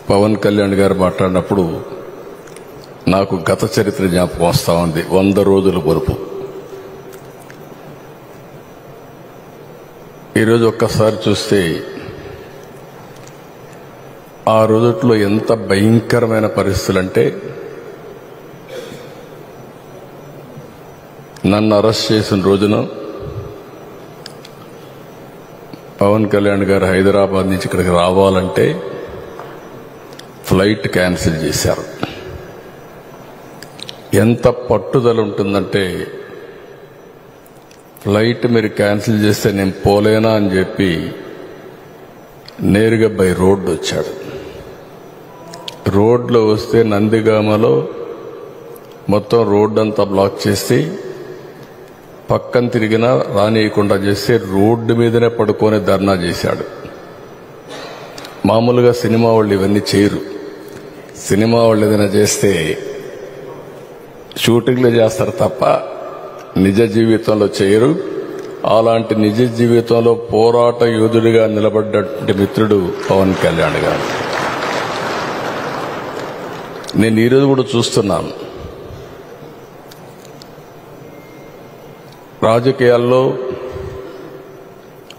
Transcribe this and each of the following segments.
పవన్ కళ్యాణ్ గారు మాట్లాడినప్పుడు నాకు గత చరిత్ర జ్ఞాపకం వస్తా ఉంది. 100 రోజుల పొరుపు. ఈరోజు ఒక్కసారి చూస్తే ఆ రోజుల్లో ఎంత భయంకరమైన పరిస్థితులంటే, నన్ను అరెస్ట్ చేసిన రోజున పవన్ కళ్యాణ్ గారు హైదరాబాద్ నుంచి ఇక్కడికి రావాలంటే ఫ్లైట్ క్యాన్సిల్ చేశారు. ఎంత పట్టుదల ఉంటుందంటే, ఫ్లైట్ మీరు క్యాన్సిల్ చేస్తే నేను పోలేనా అని చెప్పి నేరుగా బై రోడ్డు వచ్చాడు. రోడ్లో వస్తే నందిగామలో మొత్తం రోడ్డు అంతా బ్లాక్ చేసి పక్కన తిరిగినా రానియకుండా చేసి రోడ్డు మీదనే పడుకొని ధర్నా చేశాడు. మామూలుగా సినిమా వాళ్ళు ఇవన్నీ చేయరు. సినిమా వాళ్ళు ఏదైనా చేస్తే షూటింగ్లో చేస్తారు తప్ప నిజ జీవితంలో చేయరు. అలాంటి నిజ జీవితంలో పోరాట యోధుడిగా నిలబడ్డటువంటి మిత్రుడు పవన్ కళ్యాణ్ గారు. నేను ఈరోజు కూడా చూస్తున్నాను, రాజకీయాల్లో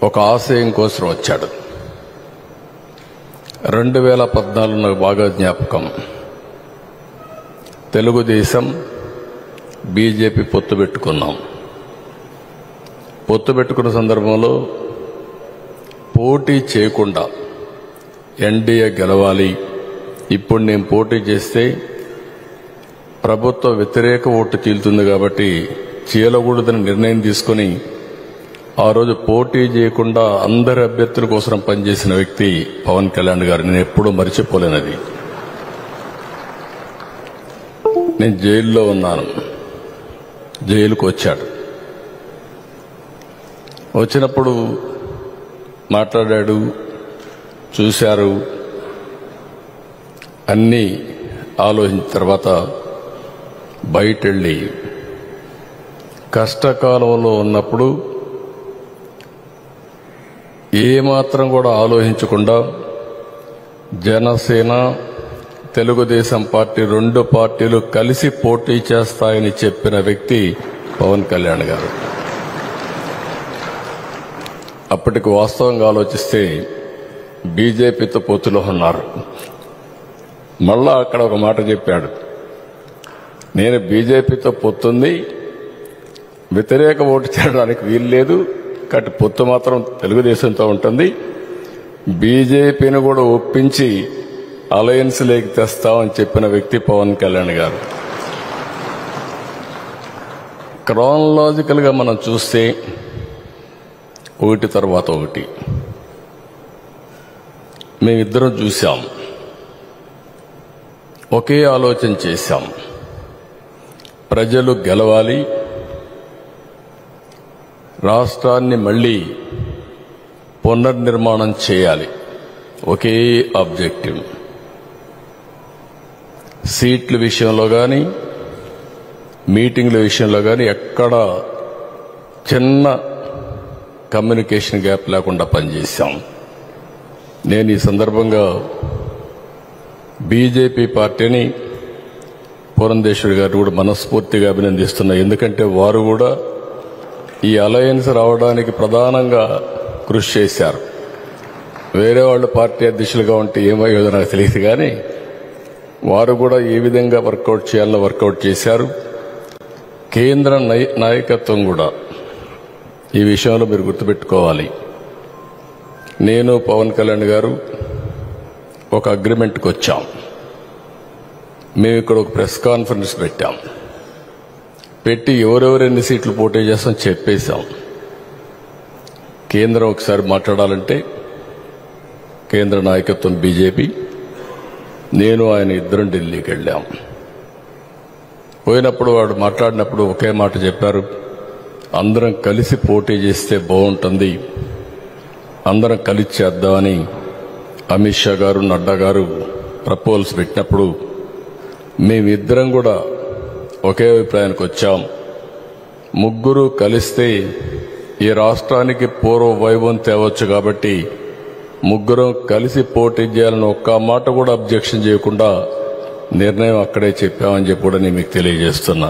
ఒక ఆశయం కోసం వచ్చాడు. 2014 నాకు బాగా జ్ఞాపకం. తెలుగుదేశం బీజేపీ పొత్తు పెట్టుకున్నాం. పొత్తు పెట్టుకున్న సందర్భంలో పోటీ చేయకుండా ఎన్డీఏ గెలవాలి, ఇప్పుడు నేను పోటీ చేస్తే ప్రభుత్వ వ్యతిరేక ఓటు చీలుతుంది కాబట్టి చీలకూడదని నిర్ణయం తీసుకుని ఆ రోజు పోటీ చేయకుండా అందరి అభ్యర్థుల కోసం పనిచేసిన వ్యక్తి పవన్ కళ్యాణ్ గారు. నేను ఎప్పుడూ మర్చిపోలేనది. నేను జైల్లో ఉన్నాను. జైలుకు వచ్చాడు. వచ్చినప్పుడు మాట్లాడాడు, చూశారు. అన్నీ ఆలోచించిన తర్వాత బయటెళ్ళి కష్టకాలంలో ఉన్నప్పుడు ఏమాత్రం కూడా ఆలోచించకుండా జనసేన తెలుగుదేశం పార్టీ 2 పార్టీలు కలిసి పోటీ చేస్తాయని చెప్పిన వ్యక్తి పవన్ కళ్యాణ్ గారు. అప్పటికి వాస్తవంగా ఆలోచిస్తే బీజేపీతో పొత్తులో ఉన్నారు. మళ్ళా అక్కడ ఒక మాట చెప్పాడు, నేను బీజేపీతో పొత్తుంది, వ్యతిరేక ఓటు చేయడానికి వీలు లేదు, కాబట్టి పొత్తు మాత్రం తెలుగుదేశంతో ఉంటుంది, బీజేపీని కూడా ఒప్పించి అలయన్స్ లేకి తెస్తామని చెప్పిన వ్యక్తి పవన్ కళ్యాణ్ గారు. క్రానలాజికల్ గా మనం చూస్తే ఒకటి తర్వాత ఒకటి మేమిద్దరం చూశాం, ఒకే ఆలోచన చేశాం. ప్రజలు గెలవాలి, రాష్ట్రాన్ని మళ్లీ పునర్నిర్మాణం చేయాలి, ఒకే ఆబ్జెక్టివ్. సీట్ల విషయంలో కానీ మీటింగ్ల విషయంలో కానీ ఎక్కడ చిన్న కమ్యూనికేషన్ గ్యాప్ లేకుండా పనిచేశాం. నేను ఈ సందర్భంగా బీజేపీ పార్టీని, పురంధేశ్వరి గారు కూడా మనస్ఫూర్తిగా అభినందిస్తున్నా. ఎందుకంటే వారు కూడా ఈ అలయన్స్ రావడానికి ప్రధానంగా కృషి చేశారు. వేరే వాళ్ళు పార్టీ అధ్యక్షులుగా ఉంటే ఏమయ్యేదో నాకు తెలియదు, కానీ వారు కూడా ఏ విధంగా వర్కౌట్ చేయాలో వర్కౌట్ చేశారు. కేంద్ర నాయకత్వం కూడా ఈ విషయంలో మీరు గుర్తుపెట్టుకోవాలి. నేను పవన్ కళ్యాణ్ గారు ఒక అగ్రిమెంట్కి వచ్చాం. మేము ఇక్కడ ఒక ప్రెస్ కాన్ఫరెన్స్ పెట్టాం. పెట్టి ఎవరెవరు ఎన్ని సీట్లు పోటీ చేస్తాం చెప్పేశాం. కేంద్రం ఒకసారి మాట్లాడాలంటే కేంద్ర నాయకత్వం బీజేపీ, నేను ఆయన ఇద్దరం ఢిల్లీకి వెళ్ళాం. పోయినప్పుడు వాడు మాట్లాడినప్పుడు ఒకే మాట చెప్పారు, అందరం కలిసి పోటీ చేస్తే బాగుంటుంది, అందరం కలిసి చేద్దామని అమిత్ షా గారు, నడ్డా గారు ప్రపోజల్స్ పెట్టినప్పుడు మేమిద్దరం కూడా ఒకే అభిప్రాయానికి వచ్చాం. ముగ్గురు కలిస్తే ఈ రాష్ట్రానికి పూర్వ వైభవం తేవచ్చు కాబట్టి ముగ్గురం కలిసి పోటీ చేయాలని ఒక్క మాట కూడా అబ్జెక్షన్ చేయకుండా నిర్ణయం అక్కడే చెప్పామని చెప్పి కూడా నేను మీకు తెలియజేస్తున్నా.